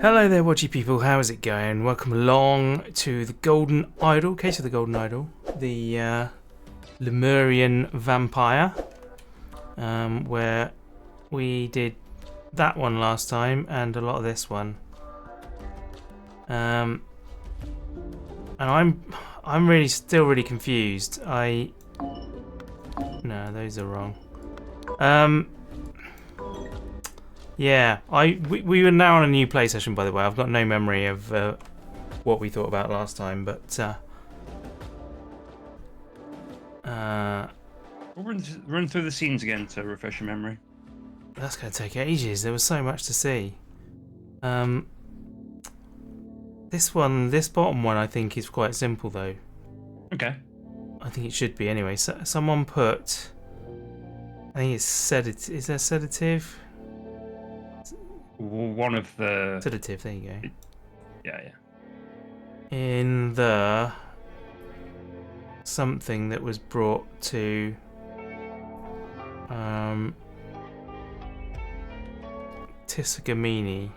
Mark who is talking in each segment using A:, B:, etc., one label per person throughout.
A: Hello there, watchy people. How is it going? Welcome along to the Golden Idol, Case of the Golden Idol, the Lemurian vampire, where we did that one last time and a lot of this one. And I'm still really confused. No, those are wrong. Yeah, we were now on a new play session, by the way. I've got no memory of what we thought about last time, but
B: We'll run through the scenes again to refresh your memory.
A: That's going to take ages. There was so much to see. This bottom one, I think is quite simple though.
B: Okay.
A: I think it should be anyway. So, someone put, I think it's sedative. Is there sedative?
B: One of the
A: Sedative, there you go.
B: Yeah.
A: In the something that was brought to Tisagamini.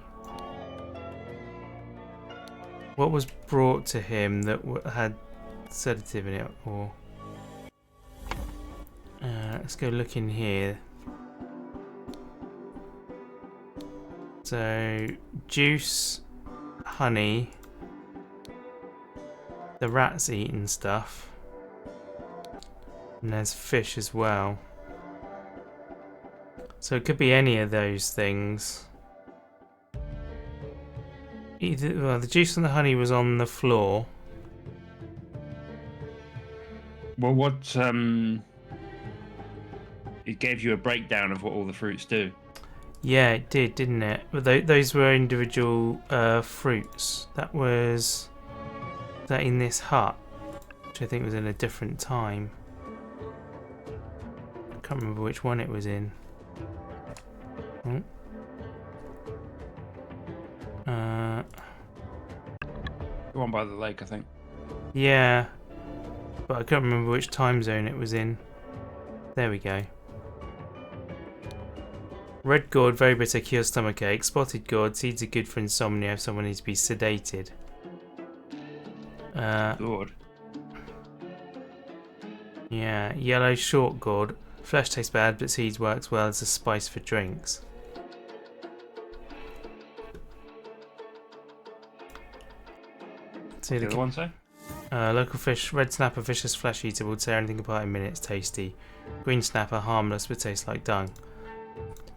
A: What was brought to him that had sedative in it? Or let's go look in here. So, juice, honey, the rat's eating stuff, and there's fish as well. So it could be any of those things. Well, the juice and the honey was on the floor.
B: Well, it gave you a breakdown of what all the fruits do.
A: Yeah, it did, didn't it? But those were individual fruits. That was that in this hut, which I think was in a different time. I can't remember which one it was in. Oh.
B: The one by the lake, I think.
A: Yeah, but I can't remember which time zone it was in. There we go. Red gourd, very bitter, cures stomachache. Spotted gourd, seeds are good for insomnia if someone needs to be sedated.
B: Gourd.
A: Yeah, yellow short gourd. Flesh tastes bad, but seeds works well as a spice for drinks.
B: See the other one say?
A: Local fish, red snapper, vicious flesh eater, will tear anything apart in minutes, tasty. Green snapper, harmless, but tastes like dung.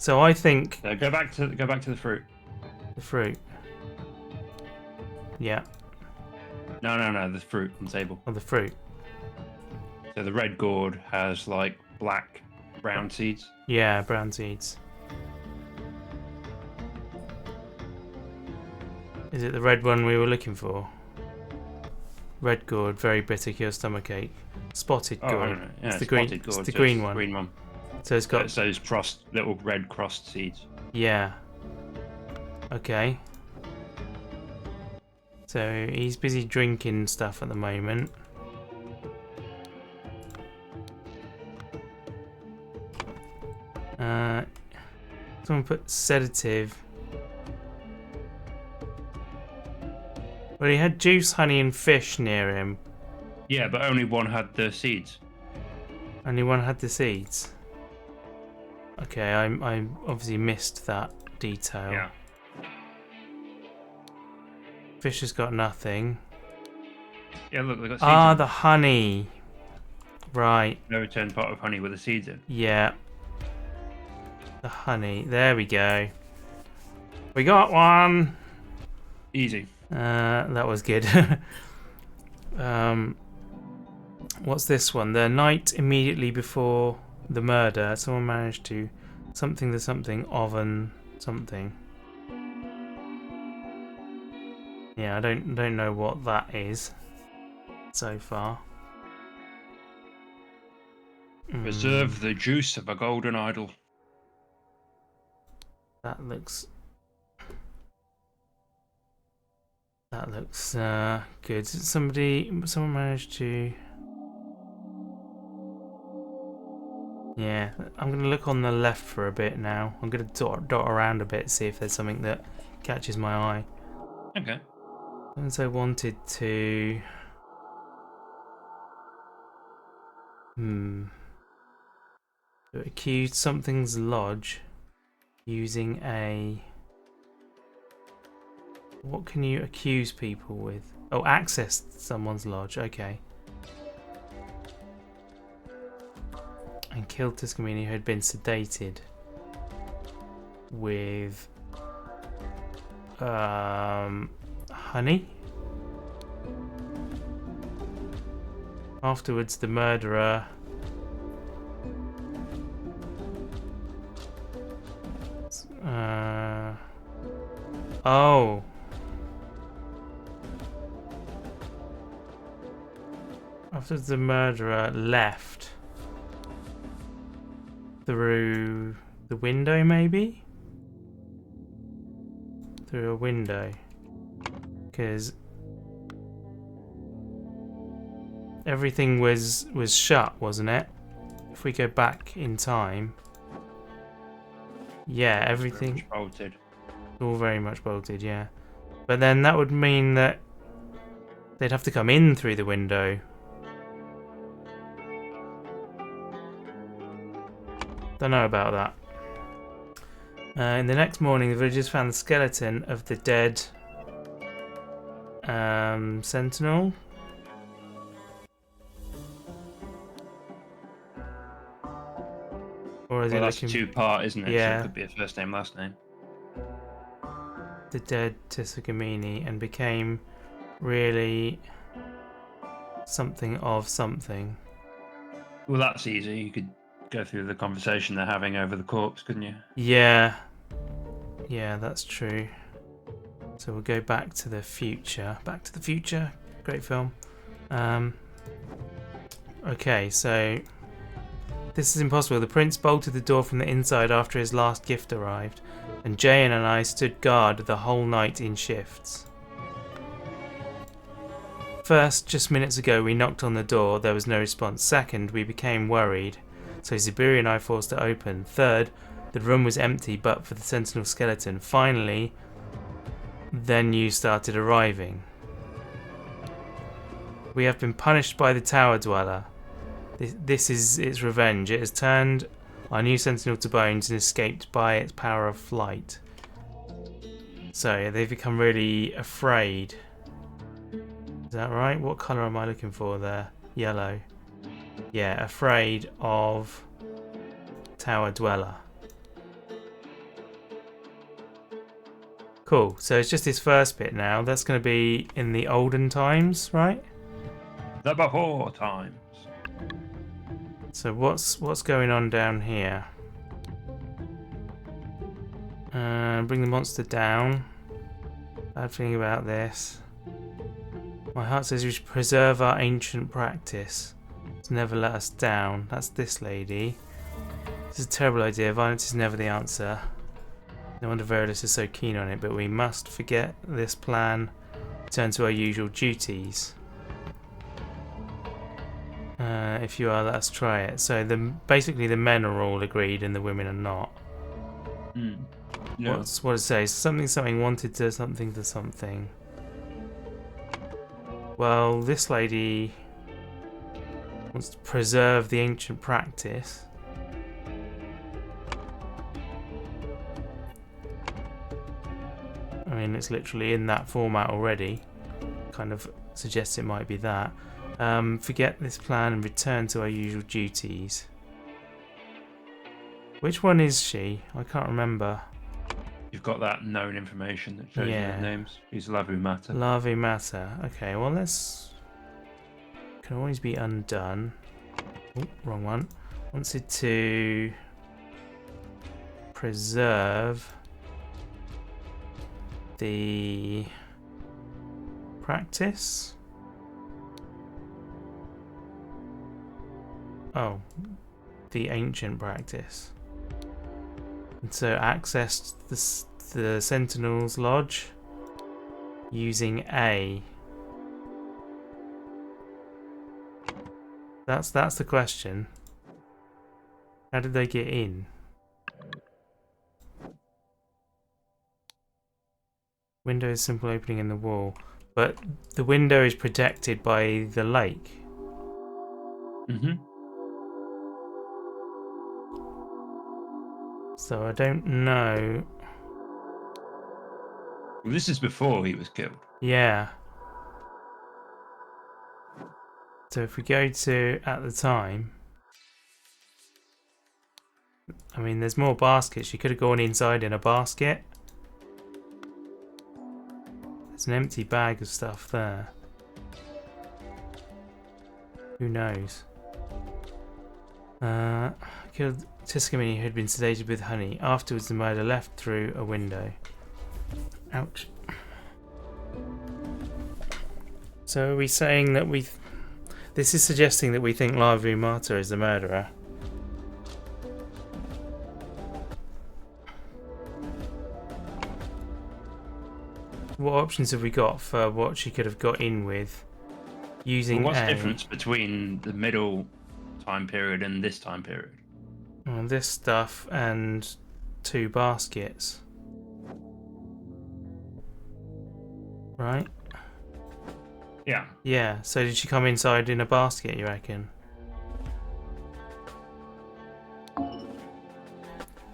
A: So I think
B: Go back to the fruit.
A: the fruit. Yeah.
B: No, the fruit on the table.
A: Oh, the fruit.
B: So the red gourd has like brown seeds.
A: Yeah, brown seeds. Is it the red one we were looking for? Red gourd, very bitter, cures stomachache. Spotted gourd.
B: No. Yeah,
A: it's the
B: spotted
A: green.
B: gourd.
A: It's the green one.
B: Green one.
A: So it's got
B: those little red crossed seeds.
A: Yeah. Okay. So he's busy drinking stuff at the moment. Someone put sedative. Well, he had juice, honey, and fish near him.
B: Yeah, but only one had the seeds.
A: Only one had the seeds. Okay, I obviously missed that detail.
B: Yeah.
A: Fish has got nothing.
B: Yeah, look, they got seeds.
A: Ah, the honey. Right.
B: No return pot of honey with the seeds in.
A: Yeah. The honey. There we go. We got one.
B: Easy.
A: That was good. What's this one? The night immediately before the murder, someone managed to something oven something. Yeah, I don't know what that is so far.
B: Preserve the juice of a golden idol.
A: That looks good. Someone managed to. Yeah, I'm going to look on the left for a bit now. I'm going to dot around a bit, see if there's something that catches my eye.
B: Okay.
A: And I wanted to... to accuse something's lodge using a... What can you accuse people with? Oh, access someone's lodge, okay. And killed Tuscamini, who had been sedated with honey. Afterwards, the murderer oh. After the murderer left through the window, maybe? Through a window. Because everything was shut, wasn't it? If we go back in time. Yeah, everything...
B: Bolted.
A: All very much bolted, yeah. But then that would mean that they'd have to come in through the window. Don't know about that. In the next morning, the villagers found the skeleton of the dead sentinel. Or is
B: Well,
A: it
B: that's
A: looking...
B: two-part, isn't it?
A: Yeah.
B: So it could be a first name, last name.
A: The dead Tsugamini, and became really something of something.
B: Well, that's easy. You could go through the conversation they're having over the corpse, couldn't you?
A: Yeah. Yeah, that's true. So we'll go back to the future. Back to the Future. Great film. Okay, so... This is impossible. The prince bolted the door from the inside after his last gift arrived, and Jayan and I stood guard the whole night in shifts. First, just minutes ago, we knocked on the door. There was no response. Second, we became worried, so Ziburi and I forced it open. Third, the room was empty but for the sentinel skeleton. Finally, then you started arriving. We have been punished by the tower dweller. This is its revenge. It has turned our new sentinel to bones and escaped by its power of flight. So they've become really afraid. Is that right? What colour am I looking for there? Yellow. Yeah, afraid of tower dweller. Cool. So it's just this first bit now. That's going to be in the olden times, right?
B: The before times.
A: So what's going on down here? Bring the monster down. Bad feeling about this. My heart says we should preserve our ancient practice. It's never let us down. That's this lady. This is a terrible idea. Violence is never the answer. No wonder Verilus is so keen on it, but we must forget this plan. Return to our usual duties. If you are, let us try it. So basically the men are all agreed and the women are not.
B: Yeah.
A: What does it say? Something wanted to something. Well, this lady wants to preserve the ancient practice. I mean, it's literally in that format already. Kind of suggests it might be that. Forget this plan and return to our usual duties. Which one is she? I can't remember.
B: You've got that known information that shows you
A: Yeah.
B: the names. He's Lavu Mata.
A: Lavi Mata. Okay, well let's... Can always be undone. Oh, wrong one. Wanted to preserve the practice. Oh, the ancient practice. And so accessed the Sentinel's Lodge using A. That's the question. How did they get in? Window is a simple opening in the wall. But the window is protected by the lake.
B: Mm-hmm.
A: So I don't know.
B: Well, this is before he was killed.
A: Yeah. So if we go to at the time, I mean, there's more baskets. She could have gone inside in a basket. There's an empty bag of stuff there. Who knows? Killed Tiscamini, who had been sedated with honey. Afterwards, the murder left through a window. Ouch. So are we saying that we... This is suggesting that we think Larvae Martyr is the murderer. What options have we got for what she could have got in with using
B: Well, what's
A: A?
B: the difference between the middle time period and this time period?
A: Well, this stuff and 2 baskets. Right?
B: Yeah.
A: Yeah, so did she come inside in a basket, you reckon?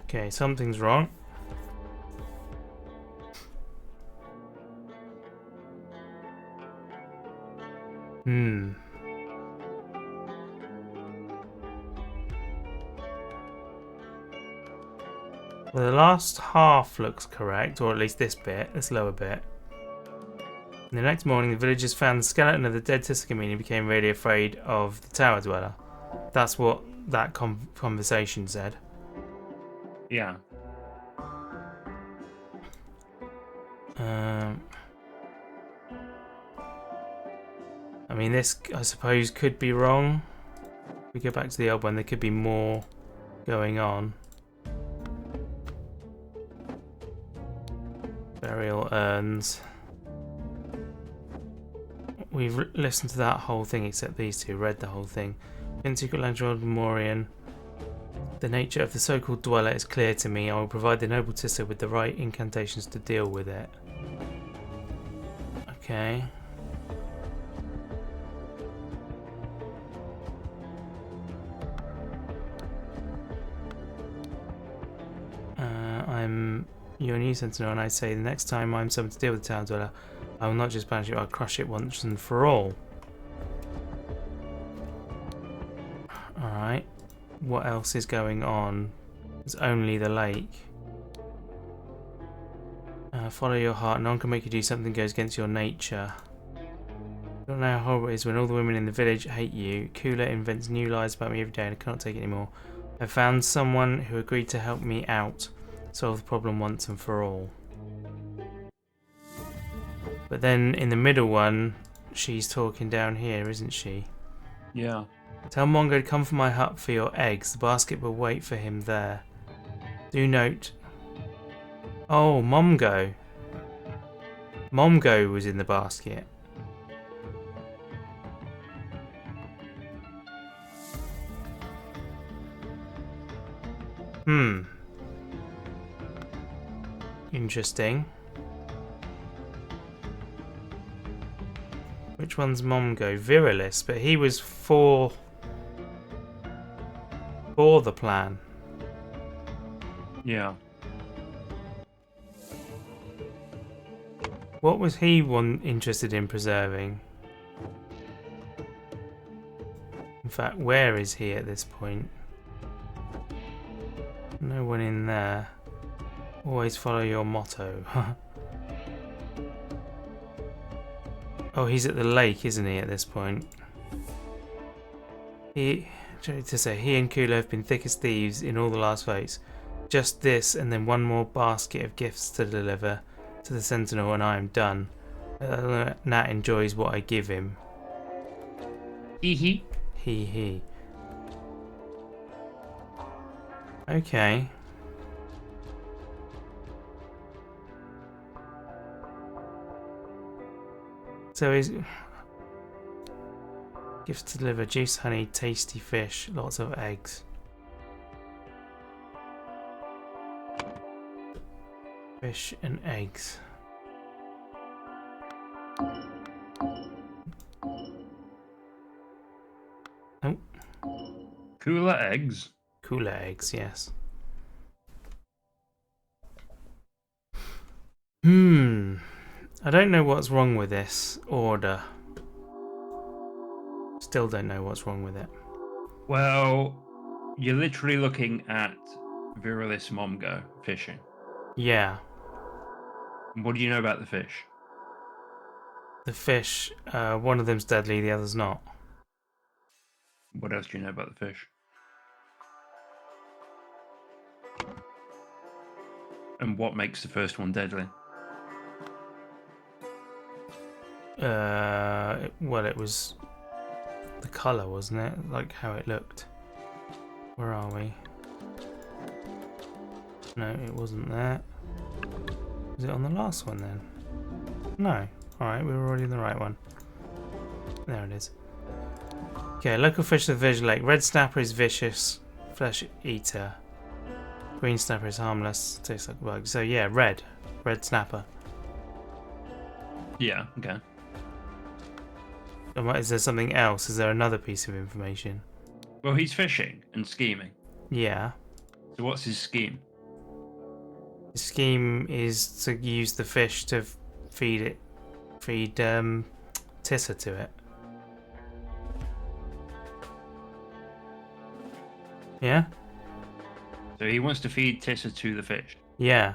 A: Okay, something's wrong. Well, the last half looks correct, or at least this bit, this lower bit. And the next morning, the villagers found the skeleton of the dead Tiscamini and became really afraid of the tower dweller. That's what that conversation said.
B: Yeah.
A: I mean, this, I suppose, could be wrong. If we go back to the old one, there could be more going on. Burial urns. We've listened to that whole thing, except these two, read the whole thing. In Secret Legend Lemurian, the nature of the so-called dweller is clear to me. I will provide the noble Tissa with the right incantations to deal with it. Okay. I'm your new sentinel, and I say the next time I'm summoned to deal with the town dweller, I will not just banish it, I'll crush it once and for all. Alright. What else is going on? There's only the lake. Follow your heart. No one can make you do something that goes against your nature. You don't know how horrible it is when all the women in the village hate you. Kula invents new lies about me every day and I cannot take it anymore. I found someone who agreed to help me out. Solve the problem once and for all. But then in the middle one, she's talking down here, isn't she?
B: Yeah.
A: Tell Mongo to come from my hut for your eggs. The basket will wait for him there. Do note. Oh, Momgo. Momgo was in the basket. Interesting. Which one's Momgo? Virilis, but he was for the plan.
B: Yeah.
A: What was he interested in preserving? In fact, where is he at this point? No one in there. Always follow your motto. Oh, he's at the lake, isn't he, at this point? He and Kula have been thick as thieves in all the last votes. Just this, and then one more basket of gifts to deliver to the Sentinel, and I am done. Nat enjoys what I give him.
B: Hee hee.
A: Hee hee. Okay. So is gifts to deliver: juice, honey, tasty fish, lots of eggs. Fish and eggs. Oh,
B: Cooler eggs.
A: cooler eggs, yes. I don't know what's wrong with this order. Still don't know what's wrong with it.
B: Well, you're literally looking at Virilis Momgo fishing.
A: Yeah.
B: What do you know about the fish?
A: The fish, one of them's deadly, the other's not.
B: What else do you know about the fish? And what makes the first one deadly?
A: Well, it was the colour, wasn't it? Like how it looked. Where are we? No, it wasn't there. Was it on the last one then? No. Alright, we were already in the right one. There it is. Okay, local fish of the Visual Lake. Red snapper is vicious, flesh eater. Green snapper is harmless, tastes like a bug. So yeah, red snapper.
B: Yeah, okay.
A: And is there something else? Is there another piece of information?
B: Well, he's fishing and scheming.
A: Yeah.
B: So what's his scheme?
A: The scheme is to use the fish to feed Tissa to it. Yeah?
B: So he wants to feed Tissa to the fish.
A: Yeah.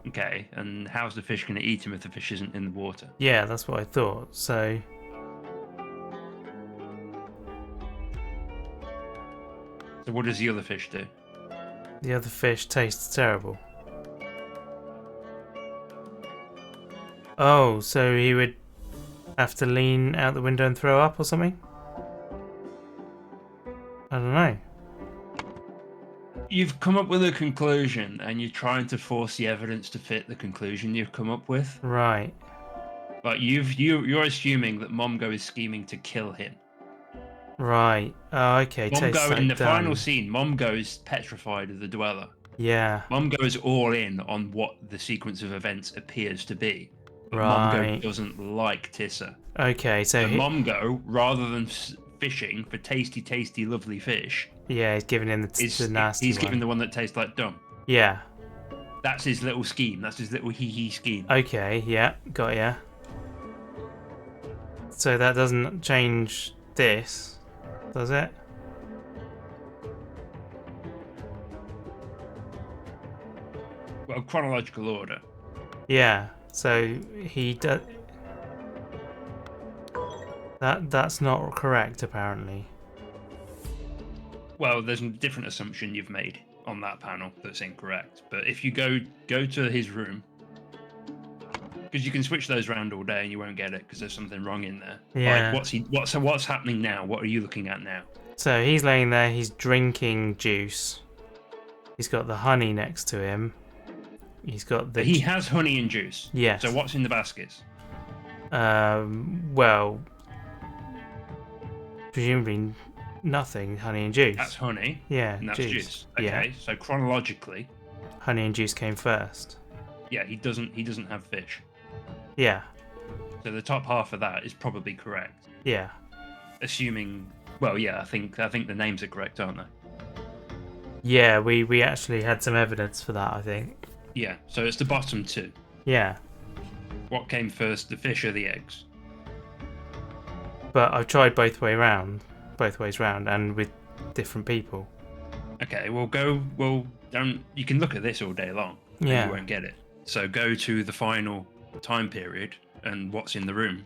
B: Okay, and how's the fish going to eat him if the fish isn't in the water?
A: Yeah, that's what I thought. So
B: what does the other fish do?
A: the other fish tastes terrible. Oh, so he would have to lean out the window and throw up or something? I don't know.
B: You've come up with a conclusion and you're trying to force the evidence to fit the conclusion you've come up with.
A: Right.
B: But you're assuming that Momgo is scheming to kill him.
A: Right. Oh, okay. Tastes
B: Momgo,
A: like
B: in the
A: done.
B: final scene, Momgo is petrified of the dweller.
A: Yeah.
B: Momgo is all in on what the sequence of events appears to be. But
A: Right.
B: Momgo doesn't like Tissa.
A: Okay, so
B: Momgo, rather than fishing for tasty, tasty, lovely fish,
A: yeah, he's giving him the nasty
B: he's
A: one.
B: giving the one that tastes like dung.
A: Yeah.
B: That's his little scheme. That's his little hee-hee scheme.
A: Okay, yeah, got ya. So that doesn't change this, does it?
B: Well, chronological order.
A: Yeah, so he does... That's not correct, apparently.
B: Well, there's a different assumption you've made on that panel that's incorrect. But if you go to his room, because you can switch those around all day and you won't get it because there's something wrong in there.
A: Yeah.
B: Like, what's happening now? What are you looking at now?
A: So he's laying there, he's drinking juice. He's got the honey next to him. He's got the...
B: He has honey and juice.
A: Yes.
B: So what's in the baskets?
A: Well, presumably nothing. Honey and juice.
B: That's honey.
A: Yeah,
B: And that's
A: juice.
B: juice. Okay.
A: Yeah.
B: So chronologically,
A: Honey and juice came first.
B: yeah, he doesn't have fish.
A: Yeah.
B: So the top half of that is probably correct.
A: Yeah.
B: Assuming, well, yeah, I think the names are correct, aren't they?
A: Yeah, we actually had some evidence for that, I think.
B: Yeah. So it's the bottom two.
A: Yeah.
B: What came first, the fish or the eggs?
A: But I've tried both ways round, and with different people.
B: Okay, well, you can look at this all day long. And
A: Yeah.
B: you won't get it. So go to the final time period and what's in the room.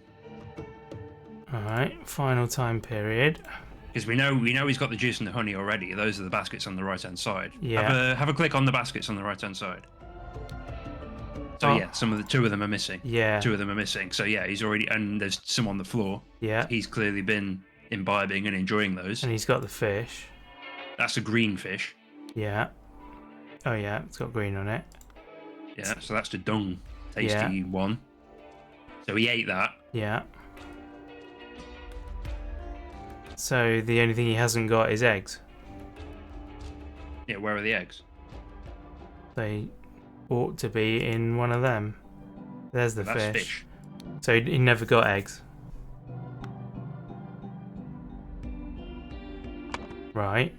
A: Alright, final time period.
B: Because we know he's got the juice and the honey already. Those are the baskets on the right hand side.
A: Yeah.
B: Have a click on the baskets on the right hand side. So
A: Oh.
B: yeah, two of them are missing.
A: Yeah.
B: Two of them are missing. So yeah, he's already, and there's some on the floor.
A: Yeah.
B: He's clearly been imbibing and enjoying those.
A: And he's got the fish.
B: That's a green fish.
A: Yeah. Oh yeah, it's got green on it.
B: Yeah, so that's the dung tasty
A: Yeah.
B: one. So he ate that.
A: Yeah. So the only thing he hasn't got is eggs.
B: Yeah, where are the eggs?
A: They ought to be in one of them. There's the
B: That's
A: fish.
B: fish.
A: So he never got eggs. Right.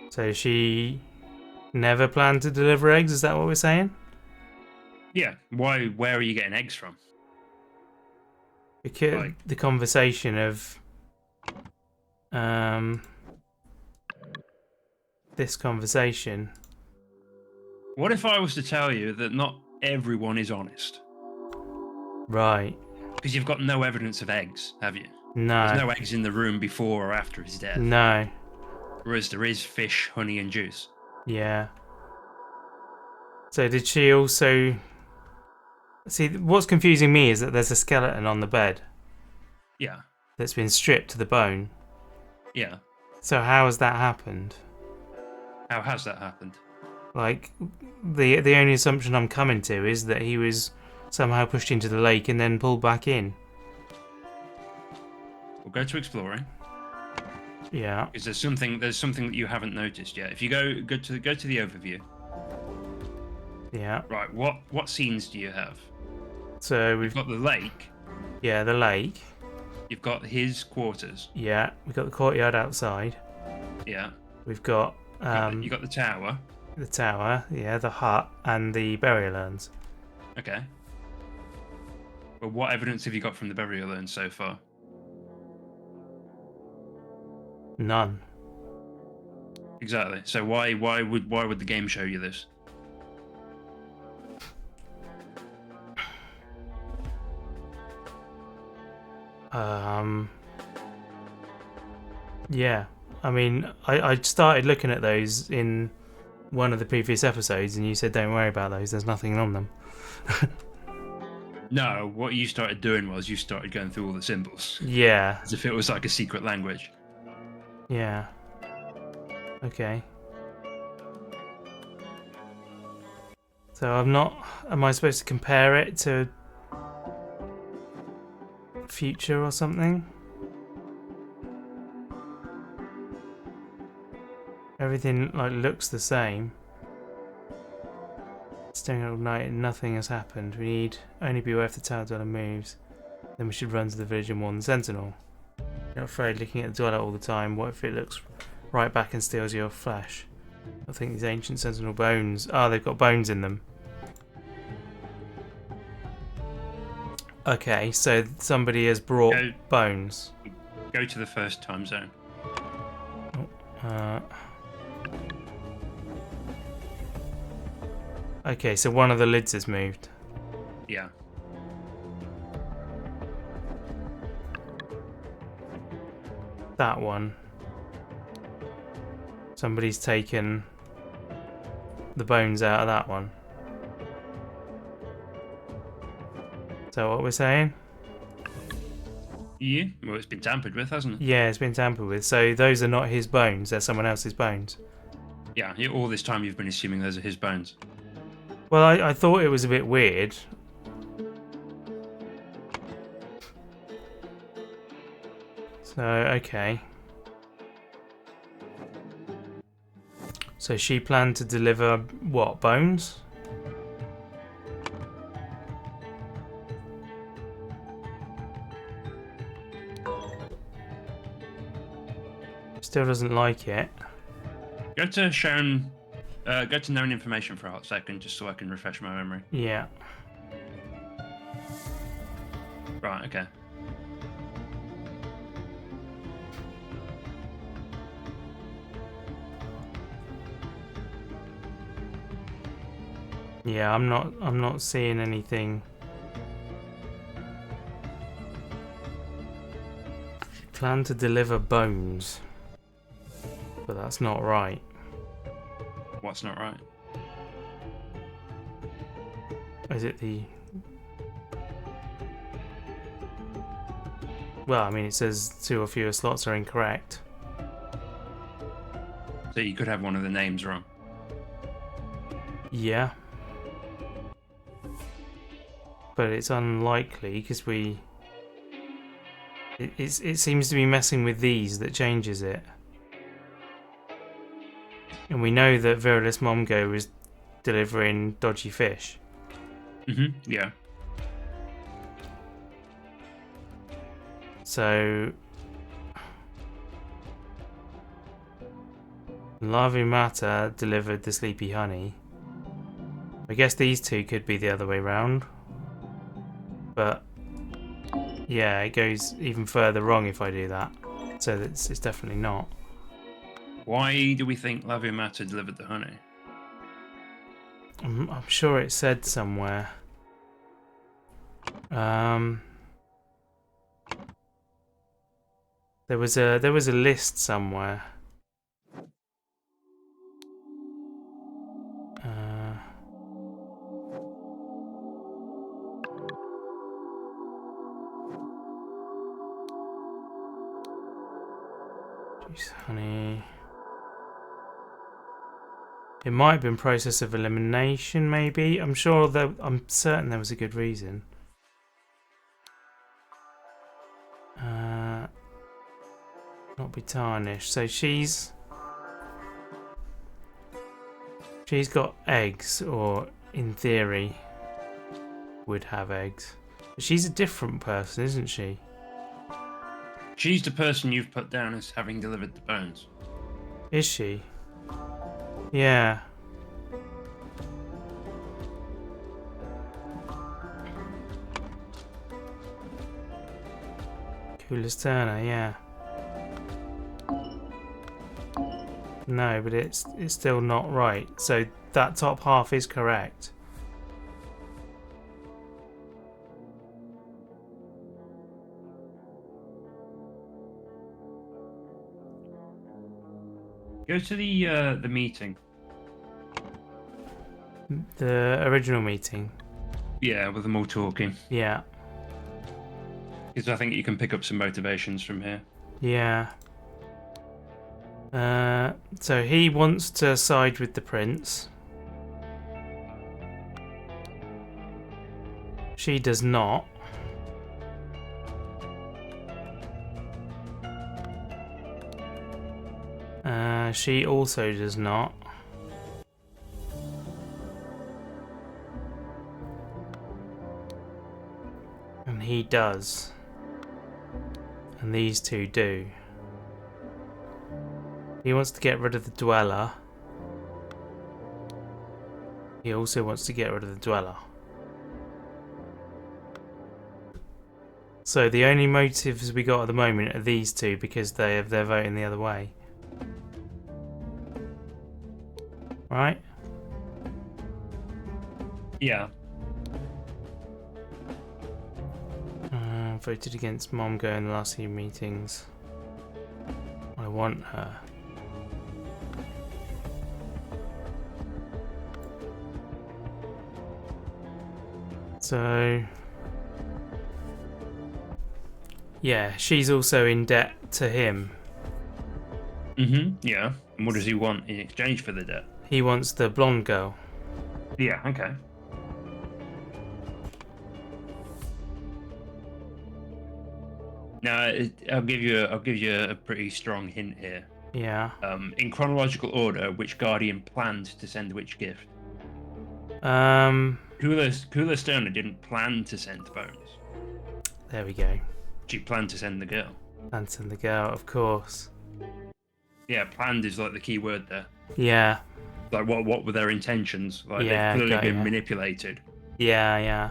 A: So she never planned to deliver eggs, is that what we're saying?
B: Yeah. Why? Where are you getting eggs from?
A: Because
B: Like-
A: the conversation of this conversation.
B: What if I was to tell you that not everyone is honest?
A: Right.
B: Because you've got no evidence of eggs, have you?
A: No.
B: There's no eggs in the room before or after his death.
A: No.
B: Whereas there is fish, honey, and juice.
A: Yeah. So did she also... See, what's confusing me is that there's a skeleton on the bed
B: Yeah.
A: that's been stripped to the bone.
B: Yeah.
A: So how has that happened?
B: How has that happened?
A: Like, the only assumption I'm coming to is that he was somehow pushed into the lake and then pulled back in.
B: We'll go to exploring.
A: Yeah.
B: Because there's something that you haven't noticed yet. If you go to the overview.
A: Yeah.
B: Right. What scenes do you have?
A: So
B: You've
A: we've
B: got the lake.
A: yeah, the lake.
B: You've got his quarters.
A: Yeah, we've got the courtyard outside.
B: Yeah.
A: We've got
B: You got the tower.
A: the tower, yeah, the hut, and the burial urns.
B: Okay. Well, what evidence have you got from the burial urn so far?
A: None.
B: Exactly. So why would the game show you this?
A: Yeah. I mean, I started looking at those in one of the previous episodes, and you said don't worry about those. There's nothing on them.
B: No, what you started doing was you started going through all the symbols
A: Yeah.
B: as if it was like a secret language.
A: Yeah. Okay. So I'm not... Am I supposed to compare it to future or something? Everything like looks the same. Staying all night and nothing has happened. We need only beware if the tower dweller moves. Then we should run to the village and warn the sentinel. You're not afraid looking at the dweller all the time. What if it looks right back and steals your flesh? I think these ancient sentinel bones... Ah, they've got bones in them. Okay, so somebody has brought bones.
B: Go to the first time zone.
A: Okay, so one of the lids has moved.
B: Yeah.
A: That one. Somebody's taken the bones out of that one. Is that what we're saying?
B: Yeah. Well, it's been tampered with, hasn't it?
A: Yeah, it's been tampered with. So those are not his bones, they're someone else's bones.
B: Yeah. All this time you've been assuming those are his bones.
A: Well, I thought it was a bit weird. So, okay. So she planned to deliver, what, bones? Still doesn't like it.
B: Go to known information for a hot second, just so I can refresh my memory.
A: Yeah.
B: Right. Okay.
A: Yeah, I'm not seeing anything. Plan to deliver bones. But that's not right.
B: What's not right?
A: Is it the... Well, I mean, it says 2 or fewer slots are incorrect.
B: So you could have one of the names wrong.
A: Yeah. But it's unlikely because we... It seems to be messing with these that changes it. And we know that Virilis Mongo was delivering dodgy fish.
B: Yeah.
A: So Larvae Matter delivered the sleepy honey. I guess these two could be the other way round. But yeah, it goes even further wrong if I do that. So it's definitely not.
B: Why do we think Lavia Matter delivered the honey?
A: I'm sure it said somewhere. There was a list somewhere. Juice, honey. It might have been process of elimination, maybe. I'm certain there was a good reason. Not be tarnished. So she's got eggs, or in theory would have eggs. But she's a different person, isn't she?
B: She's the person you've put down as having delivered the bones.
A: Is she? Yeah. Coolest Turner, yeah. No, but it's still not right. So that top half is correct.
B: Go to the meeting.
A: The original meeting.
B: Yeah, with them all talking.
A: Yeah.
B: Because I think you can pick up some motivations from here.
A: Yeah. So he wants to side with the prince. She does not. She also does not. And he does. And these two do. He wants to get rid of the dweller. He also wants to get rid of the dweller. So the only motives we got at the moment are these two because they're voting the other way. Right?
B: Yeah.
A: Voted against Mom going the last few meetings. I want her. So yeah, she's also in debt to him.
B: Yeah. And what does he want in exchange for the debt?
A: He wants the blonde girl.
B: Yeah. Okay. Now, I'll give you a pretty strong hint here.
A: Yeah.
B: In chronological order, which guardian planned to send which gift? Cooler Stoner didn't plan to send the bones.
A: There we go.
B: She planned to send the girl.
A: Anton the girl, of course.
B: Yeah, planned is like the key word there.
A: Yeah.
B: Like what were their intentions? Like
A: Yeah,
B: they've clearly
A: got
B: been
A: ya.
B: manipulated.
A: Yeah.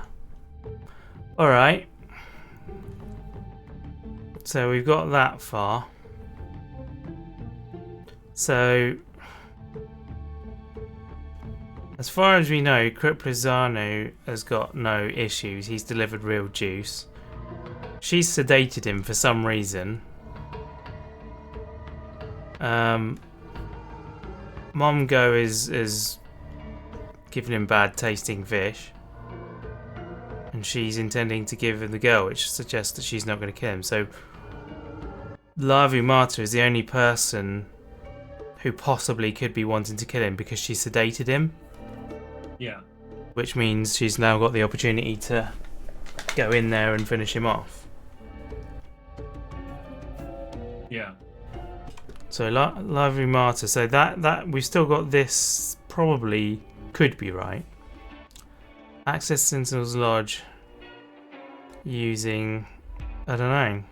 A: Alright. So we've got that far. So as far as we know, Kriplizano has got no issues. He's delivered real juice. She's sedated him for some reason. Mom Go is giving him bad tasting fish. And she's intending to give him the girl, which suggests that she's not going to kill him. So Lavu Mata is the only person who possibly could be wanting to kill him because she sedated him.
B: Yeah.
A: Which means she's now got the opportunity to go in there and finish him off.
B: Yeah.
A: So Lavu Mata. So that we've still got this. Probably could be right. Access Sentinel's Lodge using... I don't know.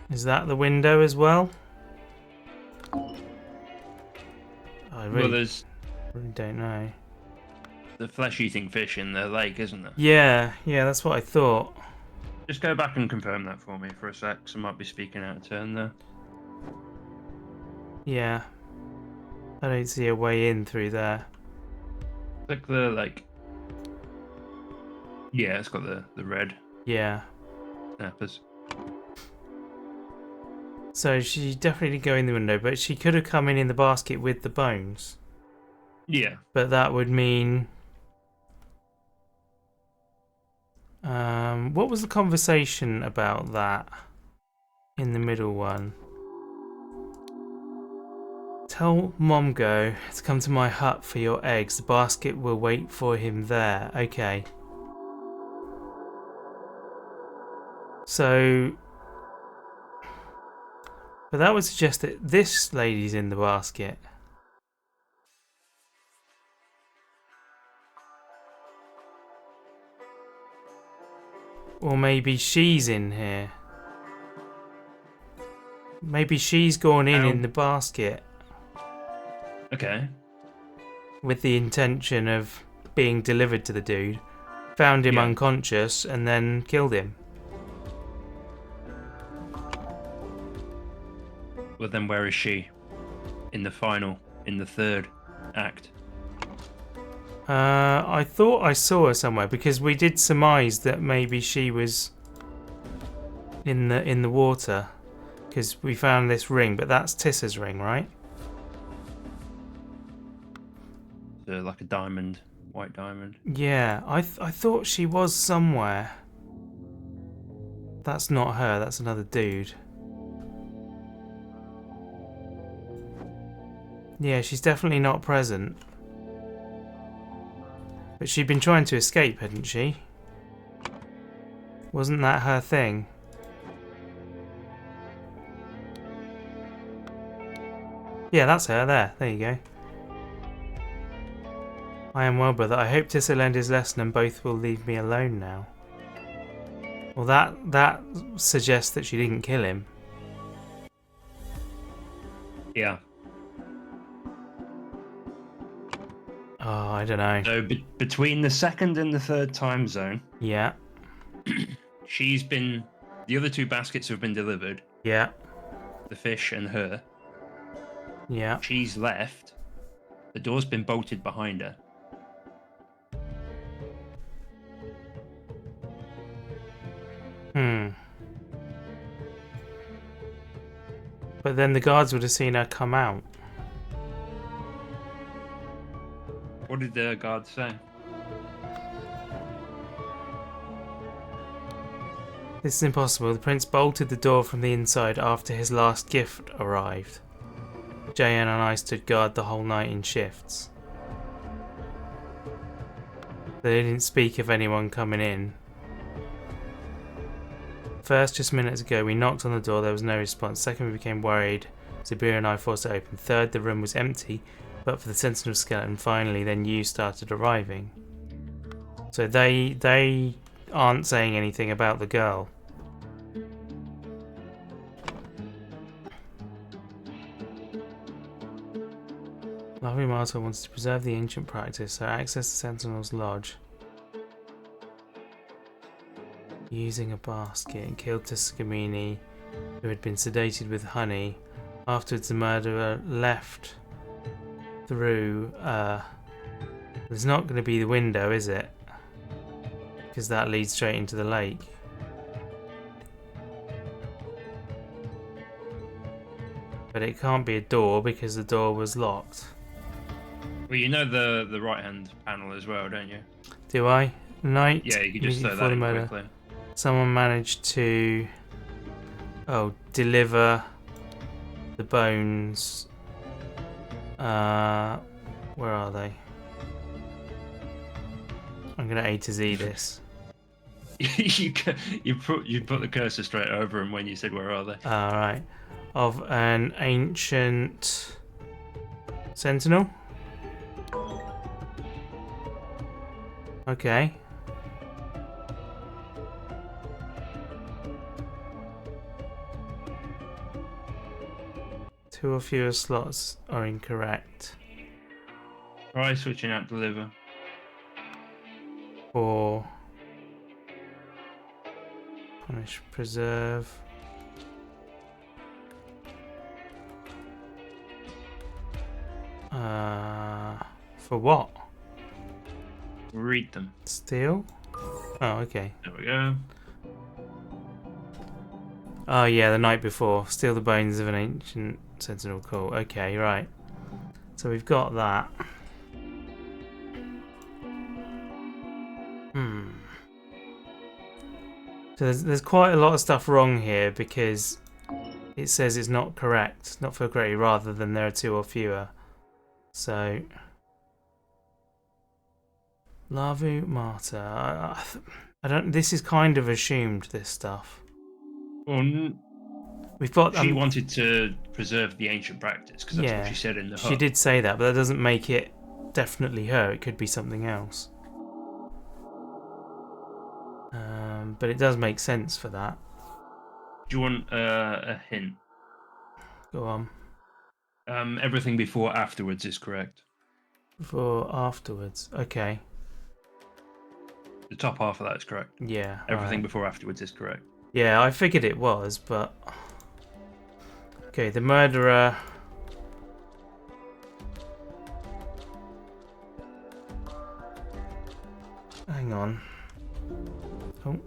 A: Is that the window as well? I really don't know.
B: The flesh-eating fish in the lake, isn't there?
A: Yeah, that's what I thought.
B: Just go back and confirm that for me for a sec, 'cause I might be speaking out of turn there.
A: Yeah. I don't see a way in through there.
B: Click the, like... Yeah, it's got the red
A: Yeah.
B: snappers.
A: So she definitely didn't go in the window, but she could have come in the basket with the bones.
B: Yeah.
A: But that would mean... what was the conversation about that in the middle one? Tell Momgo to come to my hut for your eggs. The basket will wait for him there. Okay. So... But that would suggest that this lady's in the basket. Or maybe she's in here. Maybe she's gone in the basket.
B: Okay.
A: With the intention of being delivered to the dude. Found him unconscious and then killed him.
B: Well, then where is she? In the third act?
A: I thought I saw her somewhere because we did surmise that maybe she was in the water because we found this ring, but that's Tissa's ring, right?
B: So like a diamond, white diamond.
A: Yeah, I thought she was somewhere. That's not her. That's another dude. Yeah, she's definitely not present. But she'd been trying to escape, hadn't she? Wasn't that her thing? Yeah, that's her there. There you go. I am well, brother. I hope Tissa learned his lesson and both will leave me alone now. Well, that suggests that she didn't kill him.
B: Yeah.
A: Oh, I don't know.
B: So between the second and the third time zone,
A: Yeah.
B: the other two baskets have been delivered.
A: Yeah.
B: The fish and her.
A: Yeah.
B: She's left. The door's been bolted behind her.
A: But then the guards would have seen her come out.
B: What did the guard say?
A: This is impossible. The prince bolted the door from the inside after his last gift arrived. JN and I stood guard the whole night in shifts. They didn't speak of anyone coming in. First, just minutes ago, we knocked on the door. There was no response. Second, we became worried. Zabira and I forced it open. Third, the room was empty, but for the sentinel skeleton. Finally, then you started arriving. So they aren't saying anything about the girl. Lovely Marta wants to preserve the ancient practice, so access the Sentinel's Lodge using a basket and killed Tuscamini, who had been sedated with honey. Afterwards, the murderer left through. It's not going to be the window, is it? Because that leads straight into the lake. But it can't be a door because the door was locked.
B: Well, you know the right-hand panel as well, don't you?
A: Do I? Night.
B: Yeah, you can just throw that in quickly.
A: Someone managed to deliver the bones. Where are they? I'm gonna A to Z this.
B: you put the cursor straight over them when you said where are they?
A: Alright. Of an ancient sentinel. Okay. Two or fewer slots are incorrect.
B: Try switching out deliver.
A: Or punish preserve. For what?
B: Read them.
A: Steal? Oh, okay.
B: There we go.
A: Oh yeah, the night before. Steal the bones of an ancient sentinel. Cool. Okay, right. So we've got that. So there's quite a lot of stuff wrong here because it says it's not correct, not for correctly, rather than there are two or fewer. So Lavu Martyr. I don't. This is kind of assumed. This stuff.
B: Well,
A: We've got.
B: she wanted to preserve the ancient practice because that's what she said in the hub.
A: She did say that, but that doesn't make it definitely her. It could be something else. But it does make sense for that.
B: Do you want a hint?
A: Go on.
B: Everything before afterwards is correct.
A: Before afterwards. Okay.
B: The top half of that is correct.
A: Yeah.
B: Everything before afterwards is correct.
A: Yeah, I figured it was, but okay. The murderer. Hang on. Oh.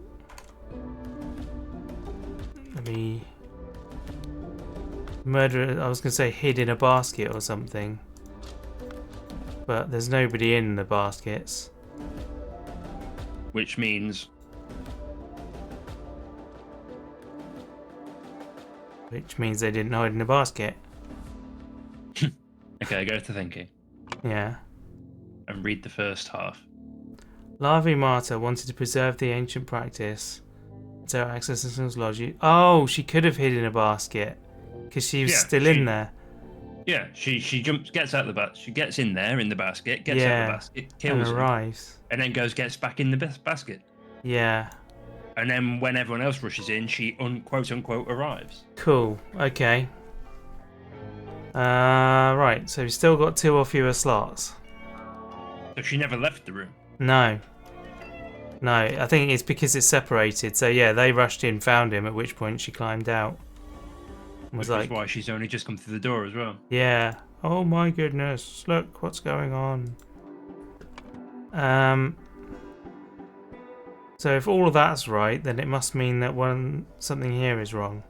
A: Let me. Murderer. I was gonna say hid in a basket or something, but there's nobody in the baskets.
B: Which means.
A: Which means they didn't hide in a basket.
B: Okay, go to thinking.
A: Yeah.
B: And read the first half.
A: Lavi Martyr wanted to preserve the ancient practice. So access systems logic. Oh, she could have hid in a basket because she was still in there.
B: Yeah, she gets out of the basket. She gets in there in the basket, gets out of the basket, kills
A: and arrives,
B: and then gets back in the basket.
A: Yeah.
B: And then when everyone else rushes in, she quote unquote arrives.
A: Cool. Okay. Right. So we've still got two or fewer slots.
B: So she never left the room.
A: No. No, I think it's because it's separated. So yeah, they rushed in, found him, at which point she climbed out.
B: Which is why she's only just come through the door as well.
A: Yeah. Oh my goodness! Look what's going on. So if all of that's right, then it must mean that something here is wrong.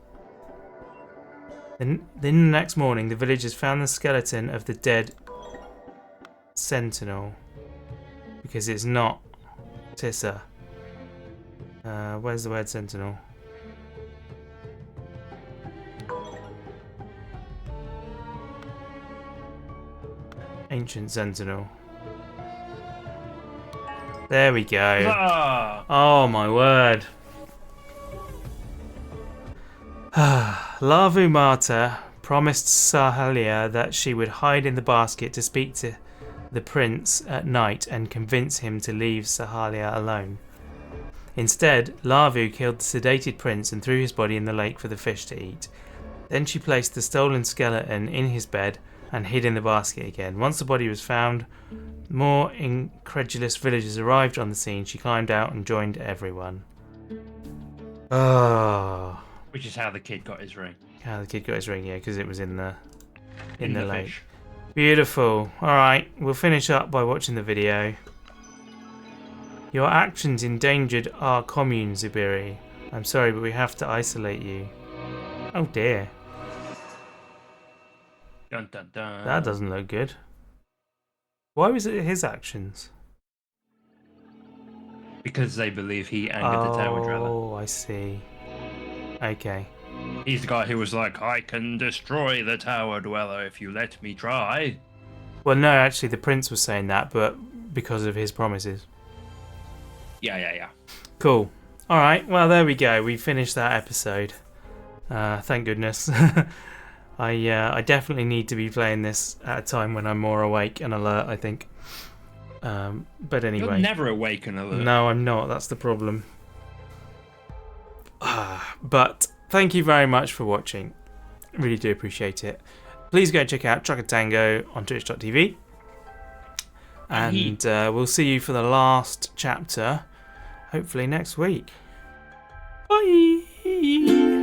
A: Then the next morning, the villagers found the skeleton of the dead sentinel because it's not Tissa. Where's the word sentinel? Ancient sentinel. There we go.
B: Ah!
A: Oh my word. Lavu Martyr promised Sahalia that she would hide in the basket to speak to the prince at night and convince him to leave Sahalia alone. Instead, Lavu killed the sedated prince and threw his body in the lake for the fish to eat. Then she placed the stolen skeleton in his bed and hid in the basket again. Once the body was found, more incredulous villagers arrived on the scene. She climbed out and joined everyone. Oh.
B: Which is how the kid got his ring.
A: How the kid got his ring, yeah, because it was in the lake.
B: Fish.
A: Beautiful. Alright, we'll finish up by watching the video. Your actions endangered our commune, Zubiri. I'm sorry, but we have to isolate you. Oh dear.
B: Dun, dun, dun.
A: That doesn't look good. Why was it his actions?
B: Because they believe he angered the Tower Dweller.
A: Oh, I see. Okay.
B: He's the guy who was like, I can destroy the Tower Dweller if you let me try.
A: Well, no, actually, the prince was saying that, but because of his promises.
B: Yeah.
A: Cool. Alright, well, there we go. We finished that episode. Thank goodness. I definitely need to be playing this at a time when I'm more awake and alert, I think. But
B: You're
A: anyway.
B: never awake and alert.
A: No, I'm not. That's the problem. But thank you very much for watching. Really do appreciate it. Please go check out Trucker Tango on twitch.tv. And we'll see you for the last chapter, hopefully next week. Bye!